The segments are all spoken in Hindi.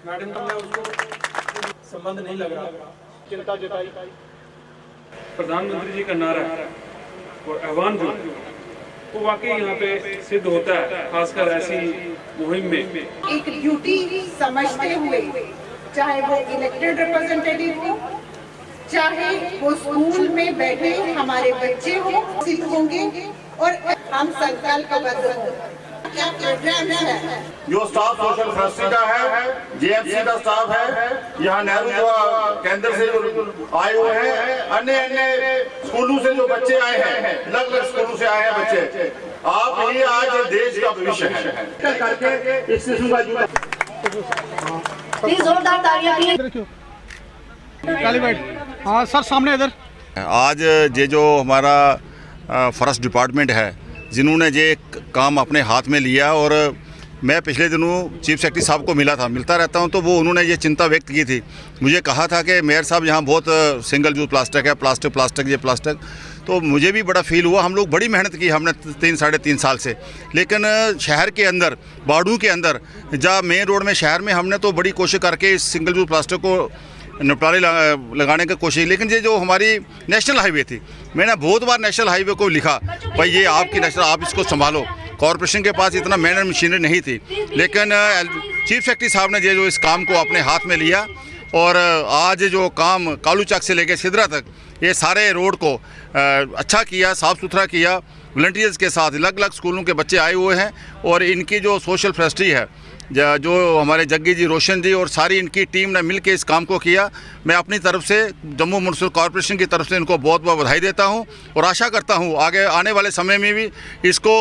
मैडम का मैं उसको संबंध नहीं लग रहा, चिंता जताई। प्रधानमंत्री जी का नारा और आह्वान जो वो वाकई यहाँ पे सिद्ध होता है, खासकर ऐसी मुहिम में। एक ड्यूटी समझते हुए, चाहे वो इलेक्टेड रिप्रेजेंटेटिव हो, चाहे वो स्कूल में बैठे हमारे बच्चे होंगे और हम संकल्पबद्ध हों। क्या प्रोग्राम है? जो स्टाफ सोशल फॉरेस्ट्री का है, जेएमसी का स्टाफ है, यहाँ नेहरू युवा केंद्र से जो आए हुए हैं, अन्य अन्य स्कूलों से जो बच्चे आए हैं, अलग अलग स्कूलों से आए हैं बच्चे। आप ये आज देश का भविष्य है। करके इस किस्म का प्लीज जोरदार तालियां। हाँ सर, सामने इधर। आज ये जो हमारा फॉरेस्ट डिपार्टमेंट है, जिन्होंने ये काम अपने हाथ में लिया, और मैं पिछले दिनों चीफ सेक्रेटरी साहब को मिलता रहता हूं, तो वो उन्होंने ये चिंता व्यक्त की थी। मुझे कहा था कि मेयर साहब यहाँ बहुत सिंगल यूज प्लास्टिक है, प्लास्टिक। तो मुझे भी बड़ा फील हुआ। हम लोग बड़ी मेहनत की हमने 3-3.5 साल से, लेकिन शहर के अंदर, बाड़ू के अंदर, जहाँ मेन रोड में शहर में हमने तो बड़ी कोशिश करके इस सिंगल यूज प्लास्टिक को निपटारे लगाने की कोशिश, लेकिन ये जो हमारी नेशनल हाईवे थी, मैंने बहुत बार नेशनल हाईवे को लिखा, भाई ये आपकी नेशनल, आप इसको संभालो। कॉरपोरेशन के पास इतना मैन एंड मशीनरी नहीं थी, लेकिन चीफ सेक्रेटरी साहब ने ये जो इस काम को अपने हाथ में लिया, और आज जो काम कालू चक से लेकर सिदरा तक ये सारे रोड को अच्छा किया, साफ़ सुथरा किया। वॉलंटियर्स के साथ अलग अलग स्कूलों के बच्चे आए हुए हैं, और इनकी जो सोशल फॉरेस्ट्री है, जो हमारे जग्गी जी, रोशन जी और सारी इनकी टीम ने मिलकर इस काम को किया। मैं अपनी तरफ से जम्मू म्युनिसिपल कॉरपोरेशन की तरफ से इनको बहुत बहुत बधाई देता हूं, और आशा करता हूं आगे आने वाले समय में भी इसको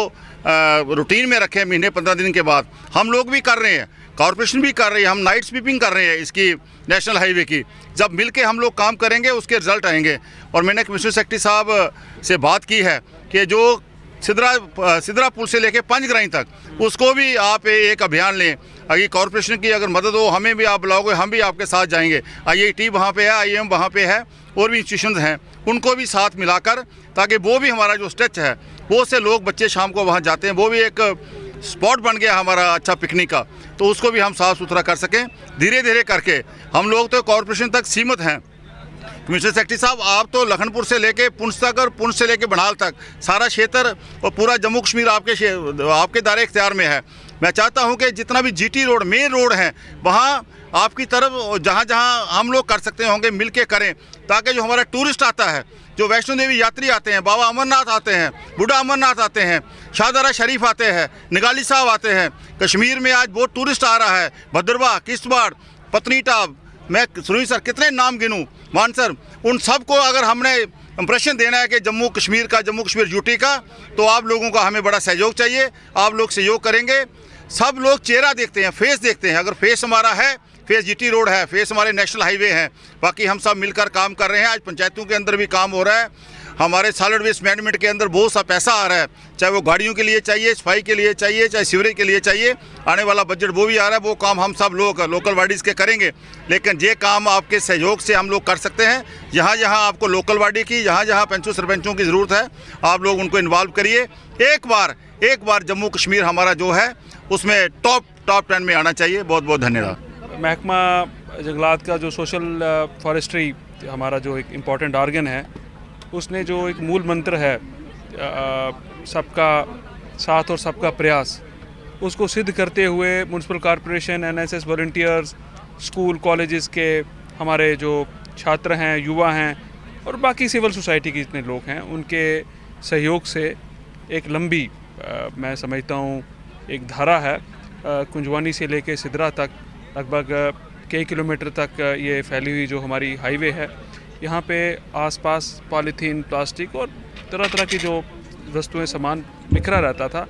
रूटीन में रखें। महीने 15 दिन के बाद हम लोग भी कर रहे हैं, कॉरपोरेशन भी कर रही है, हम नाइट स्वीपिंग कर रहे हैं इसकी नेशनल हाईवे की। जब मिल के हम लोग काम करेंगे उसके रिजल्ट आएंगे। और मैंने कमिश्नर सेक्रेटरी साहब से बात की है कि जो सिदरा पुल से लेके पंचग्राई तक, उसको भी आप एक अभियान लें। अगर कॉरपोरेशन की अगर मदद हो, हमें भी आप बुलाओगे, हम भी आपके साथ जाएंगे। IIT वहाँ पे है, IIM वहाँ पे है, और भी इंस्टीट्यूशंस हैं, उनको भी साथ मिलाकर, ताकि वो भी हमारा जो स्ट्रेच है, वो से लोग बच्चे शाम को वहाँ जाते हैं, वो भी एक स्पॉट बन गया हमारा अच्छा पिकनिक का, तो उसको भी हम साफ़ सुथरा कर सकें। धीरे धीरे करके हम लोग तो कॉरपोरेशन तक सीमित हैं। कमिश्नर सेक्रेटरी साहब, आप तो लखनपुर से लेके पुंछ तक और पुंछ से लेके बनाल तक सारा क्षेत्र और पूरा जम्मू कश्मीर आपके दायरे इख्तियार में है। मैं चाहता हूं कि जितना भी GT रोड, मेन रोड है, वहां आपकी तरफ जहां जहां हम लोग कर सकते होंगे मिल के करें, ताकि जो हमारा टूरिस्ट आता है, जो वैष्णो देवी यात्री आते हैं, बाबा अमरनाथ आते हैं, बूढ़ा अमरनाथ आते हैं, शाहदरा शरीफ आते हैं, निगाली साहब आते हैं, कश्मीर में आज बहुत टूरिस्ट आ रहा है, भद्रवाह, किश्तवाड़, पत्नीटाप, मैं सुनील सर कितने नाम गिनूं, मानसर, उन सब को अगर हमने इंप्रेशन देना है कि जम्मू कश्मीर यूटी का, तो आप लोगों का हमें बड़ा सहयोग चाहिए। आप लोग सहयोग करेंगे। सब लोग चेहरा देखते हैं, फेस देखते हैं। अगर फेस हमारा है, फेस GT रोड है, फेस हमारे नेशनल हाईवे हैं, बाकी हम सब मिलकर काम कर रहे हैं। आज पंचायतों के अंदर भी काम हो रहा है, हमारे सॉलिड वेस्ट मैनेजमेंट के अंदर बहुत सा पैसा आ रहा है, चाहे वो गाड़ियों के लिए चाहिए, सफाई के लिए चाहिए, चाहे सीवरेज के लिए चाहिए, आने वाला बजट वो भी आ रहा है। वो काम हम सब लोग लोकल बॉडीज़ के करेंगे, लेकिन ये काम आपके सहयोग से हम लोग कर सकते हैं। जहाँ जहाँ आपको लोकल बॉडी की, जहाँ जहाँ पंचों सरपंचों की ज़रूरत है, आप लोग उनको इन्वॉल्व करिए। एक बार जम्मू कश्मीर हमारा जो है उसमें टॉप 10 में आना चाहिए। बहुत बहुत धन्यवाद। महकमा जंगलात का जो सोशल फॉरेस्ट्री हमारा जो एक इम्पॉर्टेंट ऑर्गन है, उसने जो एक मूल मंत्र है सबका साथ और सबका प्रयास, उसको सिद्ध करते हुए municipal corporation, NSS volunteers, school colleges के हमारे जो छात्र हैं, युवा हैं, और बाकी सिविल सोसाइटी के जितने लोग हैं, उनके सहयोग से एक लंबी मैं समझता हूँ एक धारा है, कुंजवानी से लेके सिदरा तक लगभग कई किलोमीटर तक ये फैली हुई जो हमारी हाईवे है। यहाँ पे आसपास पॉलीथीन, प्लास्टिक और तरह तरह की जो वस्तुएं, सामान बिखरा रहता था,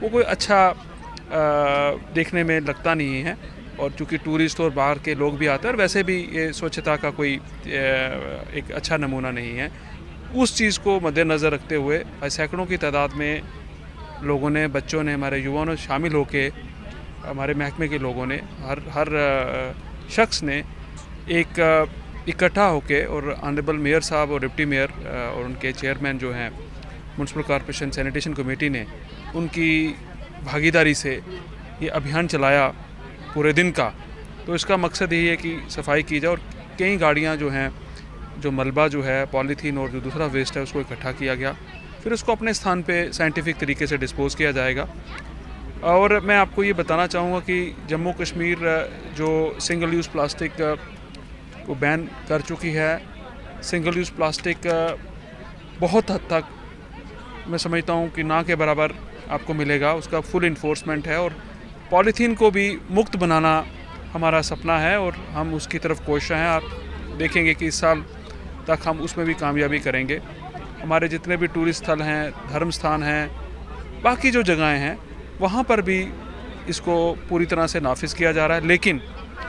वो कोई अच्छा देखने में लगता नहीं है। और चूँकि टूरिस्ट और बाहर के लोग भी आते हैं, और वैसे भी ये स्वच्छता का कोई एक अच्छा नमूना नहीं है। उस चीज़ को मद्देनज़र रखते हुए सैकड़ों की तादाद में लोगों ने, बच्चों ने, हमारे युवाओं ने शामिल होकर, हमारे महकमे के लोगों ने, हर शख्स ने एक इकट्ठा होकर, और ऑनरेबल मेयर साहब और डिप्टी मेयर और उनके चेयरमैन जो हैं म्युनिसिपल कॉरपोरेशन सैनिटेशन कमेटी ने, उनकी भागीदारी से ये अभियान चलाया पूरे दिन का। तो इसका मकसद यही है कि सफाई की जाए और कई गाड़ियाँ जो हैं, जो मलबा जो है, पॉलीथीन और जो दूसरा वेस्ट है उसको इकट्ठा किया गया, फिर उसको अपने स्थान पे साइंटिफिक तरीके से डिस्पोज़ किया जाएगा। और मैं आपको ये बताना चाहूँगा कि जम्मू कश्मीर जो सिंगल यूज़ प्लास्टिक को बैन कर चुकी है। सिंगल यूज़ प्लास्टिक बहुत हद तक मैं समझता हूँ कि ना के बराबर आपको मिलेगा, उसका फुल इन्फोर्समेंट है। और पॉलीथीन को भी मुक्त बनाना हमारा सपना है और हम उसकी तरफ कोशिश हैं। आप देखेंगे कि इस साल तक हम उसमें भी कामयाबी करेंगे। हमारे जितने भी टूरिस्ट स्थल हैं, धर्म स्थान हैं, बाकी जो जगहें हैं, वहाँ पर भी इसको पूरी तरह से नाफिज किया जा रहा है। लेकिन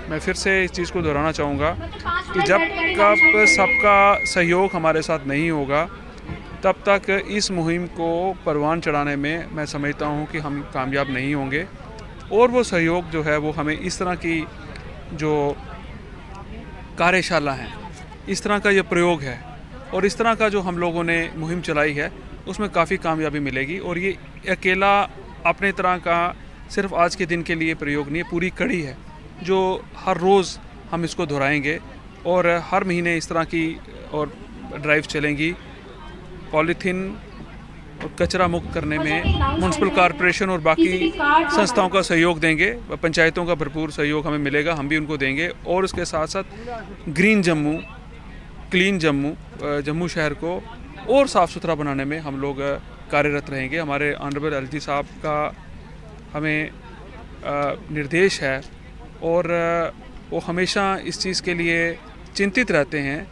मैं फिर से इस चीज़ को दोहराना चाहूँगा कि जब तक सबका सहयोग हमारे साथ नहीं होगा, तब तक इस मुहिम को परवान चढ़ाने में मैं समझता हूँ कि हम कामयाब नहीं होंगे। और वो सहयोग जो है वो हमें इस तरह की जो कार्यशाला है, इस तरह का ये प्रयोग है और इस तरह का जो हम लोगों ने मुहिम चलाई है, उसमें काफ़ी कामयाबी मिलेगी। और ये अकेला अपने तरह का सिर्फ आज के दिन के लिए प्रयोग नहीं है, पूरी कड़ी है जो हर रोज़ हम इसको दोहराएंगे और हर महीने इस तरह की और ड्राइव चलेंगी। पॉलीथीन और कचरा मुक्त करने में म्यूनसिपल कॉरपोरेशन और बाकी संस्थाओं का सहयोग देंगे, पंचायतों का भरपूर सहयोग हमें मिलेगा, हम भी उनको देंगे। और उसके साथ साथ ग्रीन जम्मू, क्लीन जम्मू, जम्मू शहर को और साफ़ सुथरा बनाने में हम लोग कार्यरत रहेंगे। हमारे ऑनरेबल एलजी साहब का हमें निर्देश है और वो हमेशा इस चीज़ के लिए चिंतित रहते हैं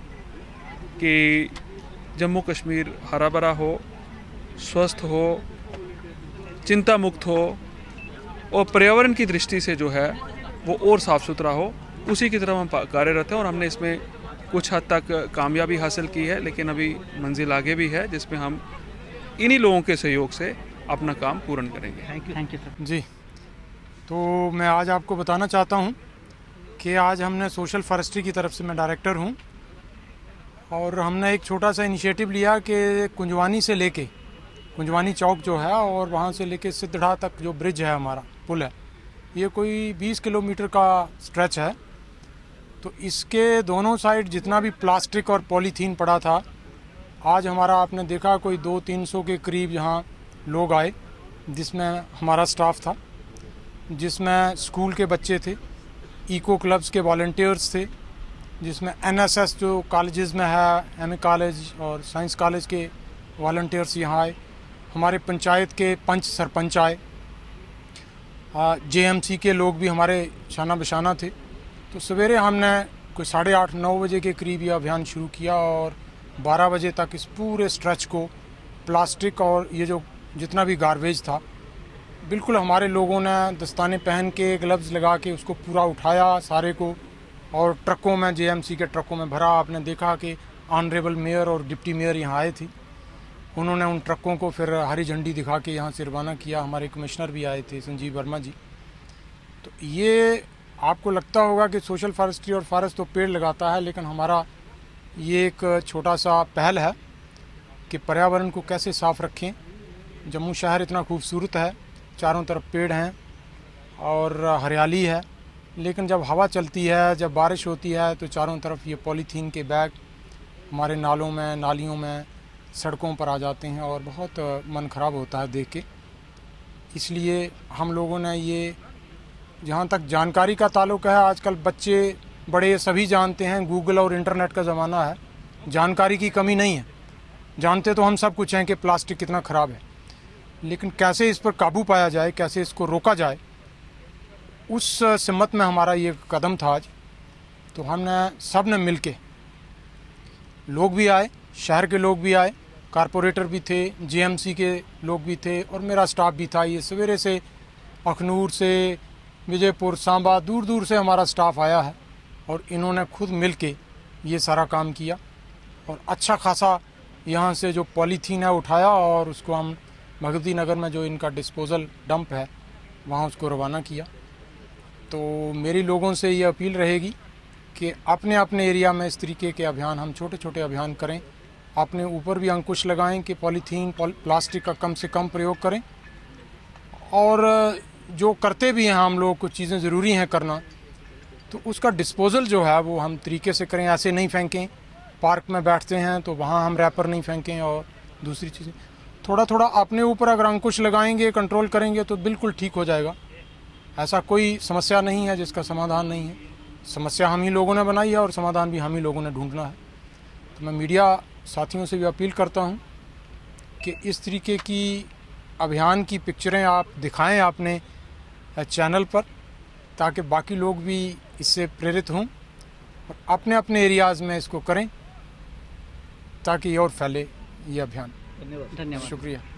कि जम्मू कश्मीर हरा भरा हो, स्वस्थ हो, चिंता मुक्त हो और पर्यावरण की दृष्टि से जो है वो और साफ़ सुथरा हो। उसी की तरफ हम कार्यरत हैं और हमने इसमें कुछ हद तक कामयाबी हासिल की है, लेकिन अभी मंजिल आगे भी है जिसमें हम इन्हीं लोगों के सहयोग से अपना काम पूर्ण करेंगे। Thank you sir. जी, तो मैं आज आपको बताना चाहता हूं कि आज हमने सोशल फॉरेस्ट्री की तरफ से, मैं डायरेक्टर हूं, और हमने एक छोटा सा इनिशिएटिव लिया कि कुंजवानी से लेके, कुंजवानी चौक जो है और वहां से लेके सिद्धढ़ा तक जो ब्रिज है, हमारा पुल है, ये कोई 20 किलोमीटर का स्ट्रेच है। तो इसके दोनों साइड जितना भी प्लास्टिक और पॉलीथीन पड़ा था, आज हमारा आपने देखा कोई 200-300 के करीब यहाँ लोग आए, जिसमें हमारा स्टाफ था, जिसमें स्कूल के बच्चे थे, इको क्लब्स के वॉलंटियर्स थे, जिसमें एनएसएस जो कॉलेजेस में है, एमए कॉलेज और साइंस कॉलेज के वॉलंटियर्स यहाँ आए, हमारे पंचायत के पंच सरपंच आए, जेएमसी के लोग भी हमारे शाना बशाना थे। तो सवेरे हमने कोई 8:30-9 बजे के करीब यह अभियान शुरू किया और 12 बजे तक इस पूरे स्ट्रेच को प्लास्टिक और ये जो जितना भी गार्बेज था, बिल्कुल हमारे लोगों ने दस्ताने पहन के, ग्लव्स लगा के उसको पूरा उठाया सारे को, और ट्रकों में, जेएमसी के ट्रकों में भरा। आपने देखा कि ऑनरेबल मेयर और डिप्टी मेयर यहाँ आए थे, उन्होंने उन ट्रकों को फिर हरी झंडी दिखा के यहाँ से रवाना किया। हमारे कमिश्नर भी आए थे, संजीव वर्मा जी। तो ये आपको लगता होगा कि सोशल फॉरेस्ट्री और फॉरेस्ट तो पेड़ लगाता है, लेकिन हमारा ये एक छोटा सा पहल है कि पर्यावरण को कैसे साफ़ रखें। जम्मू शहर इतना खूबसूरत है, चारों तरफ पेड़ हैं और हरियाली है, लेकिन जब हवा चलती है, जब बारिश होती है, तो चारों तरफ ये पॉलीथीन के बैग हमारे नालों में, नालियों में, सड़कों पर आ जाते हैं और बहुत मन ख़राब होता है देख के। इसलिए हम लोगों ने ये, जहाँ तक जानकारी का ताल्लुक़ है, आजकल बच्चे बड़े सभी जानते हैं, गूगल और इंटरनेट का ज़माना है, जानकारी की कमी नहीं है। जानते तो हम सब कुछ हैं कि प्लास्टिक कितना ख़राब है, लेकिन कैसे इस पर काबू पाया जाए, कैसे इसको रोका जाए, उस सिमत में हमारा ये कदम था आज। तो हमने सब ने मिल के, लोग भी आए, शहर के लोग भी आए, कारपोरेटर भी थे, जेएमसी के लोग भी थे और मेरा स्टाफ भी था। ये सवेरे से अखनूर से, विजयपुर, सांबा, दूर दूर से हमारा स्टाफ आया है और इन्होंने खुद मिल के ये सारा काम किया और अच्छा खासा यहाँ से जो पॉलीथीन है उठाया और उसको हम भगवती नगर में जो इनका डिस्पोज़ल डंप है वहाँ उसको रवाना किया। तो मेरी लोगों से ये अपील रहेगी कि अपने अपने एरिया में इस तरीके के अभियान, हम छोटे छोटे अभियान करें, अपने ऊपर भी अंकुश लगाएं कि पॉलीथीन, प्लास्टिक का कम से कम प्रयोग करें। और जो करते भी हैं हम लोग, कुछ चीज़ें ज़रूरी हैं करना, तो उसका डिस्पोज़ल जो है वो हम तरीके से करें, ऐसे नहीं फेंकें। पार्क में बैठते हैं तो वहाँ हम रैपर नहीं फेंकें। और दूसरी चीज़ें थोड़ा थोड़ा अपने ऊपर अगर अंकुश लगाएंगे, कंट्रोल करेंगे तो बिल्कुल ठीक हो जाएगा। ऐसा कोई समस्या नहीं है जिसका समाधान नहीं है। समस्या हम ही लोगों ने बनाई है और समाधान भी हम ही लोगों ने ढूंढना है। तो मैं मीडिया साथियों से भी अपील करता हूं कि इस तरीके की अभियान की पिक्चरें आप दिखाएं अपने चैनल पर, ताकि बाकी लोग भी इससे प्रेरित हों और अपने अपने एरियाज़ में इसको करें, ताकि और फैले ये अभियान। धन्यवाद। शुक्रिया।